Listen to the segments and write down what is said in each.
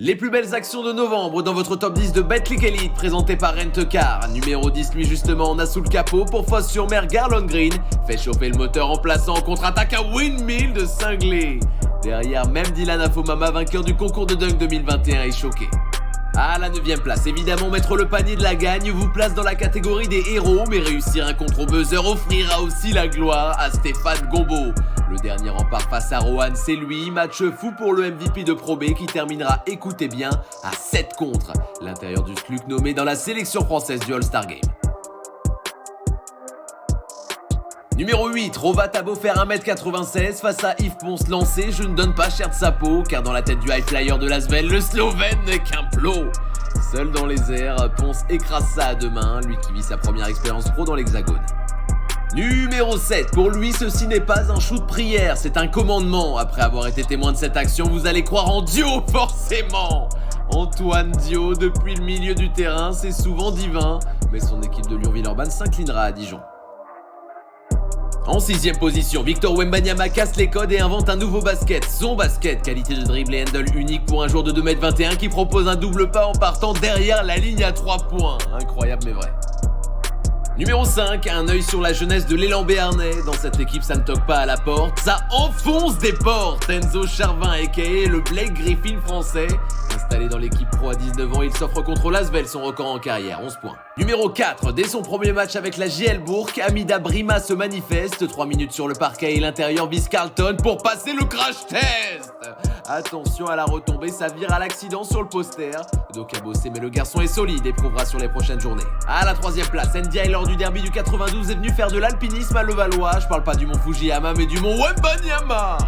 Les plus belles actions de novembre dans votre top 10 de Betclic Elite présenté par Rent-A-Car. Numéro 10, lui justement, on a sous le capot pour Fosse sur Mer Garland Green. Fait chauffer le moteur en plaçant en contre-attaque un windmill de cinglé. Derrière, même Dylan Afomama, vainqueur du concours de dunk 2021, est choqué. À la 9ème place, évidemment, mettre le panier de la gagne vous place dans la catégorie des héros, mais réussir un contre au buzzer offrira aussi la gloire à Stéphane Gombeau. Le dernier rempart face à Rohan, c'est lui, match fou pour le MVP de Pro B qui terminera, écoutez bien, à 7 contre. L'intérieur du SCLUC nommé dans la sélection française du All-Star Game. Numéro 8, Rovat a beau faire 1m96 face à Yves Ponce lancé, je ne donne pas cher de sa peau, car dans la tête du high flyer de Lasvel, le Slovène n'est qu'un plot. Seul dans les airs, Ponce écrase ça à deux mains, lui qui vit sa première expérience pro dans l'Hexagone. Numéro 7, pour lui ceci n'est pas un shoot prière, c'est un commandement. Après avoir été témoin de cette action, vous allez croire en Dio forcément. Antoine Dio, depuis le milieu du terrain, c'est souvent divin, mais son équipe de Lyon-Villeurbanne s'inclinera à Dijon. En 6ème position, Victor Wembanyama casse les codes et invente un nouveau basket, son basket, qualité de dribble et handle unique pour un joueur de 2m21 qui propose un double pas en partant derrière la ligne à 3 points. Incroyable mais vrai. Numéro 5, un œil sur la jeunesse de l'élan béarnais. Dans cette équipe, ça ne toque pas à la porte, ça enfonce des portes. Enzo Charvin, a.k.a. le Blake Griffin français. Installé dans l'équipe pro à 19 ans, il s'offre contre Lasvel, son record en carrière, 11 points. Numéro 4, dès son premier match avec la JL Bourg, Amida Brima se manifeste. 3 minutes sur le parquet et l'intérieur vise Carlton pour passer le crash test. Attention à la retombée, ça vire à l'accident sur le poster. Donc à bosser, mais le garçon est solide et prouvera sur les prochaines journées. À la 3ème place, NDI lors du derby du 92 est venu faire de l'alpinisme à Levallois. Je parle pas du mont Fujiyama, mais du mont Wembanyama.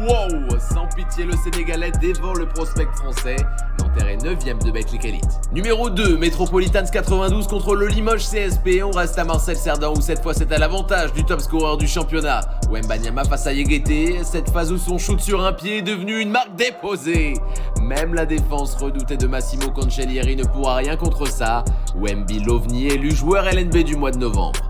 Wow, sans pitié, le Sénégalais dévore le prospect français. Nanterre est 9ème de Betclic Elite. Numéro 2, Metropolitans 92 contre le Limoges CSP. On reste à Marseille-Cerdan où cette fois c'est à l'avantage du top scorer du championnat. Wembanyama face à Yegete, cette phase où son shoot sur un pied est devenu une marque déposée. Même la défense redoutée de Massimo Cancellieri ne pourra rien contre ça. Wemby l'OVNI élu joueur LNB du mois de novembre.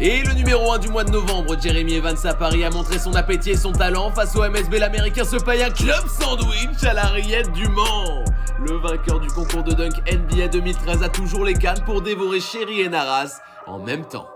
Et le numéro 1 du mois de novembre, Jeremy Evans à Paris a montré son appétit et son talent. Face au MSB, l'Américain se paye un club sandwich à la Rillette du Mans. Le vainqueur du concours de dunk NBA 2013 a toujours les cannes pour dévorer Chéri et Naras en même temps.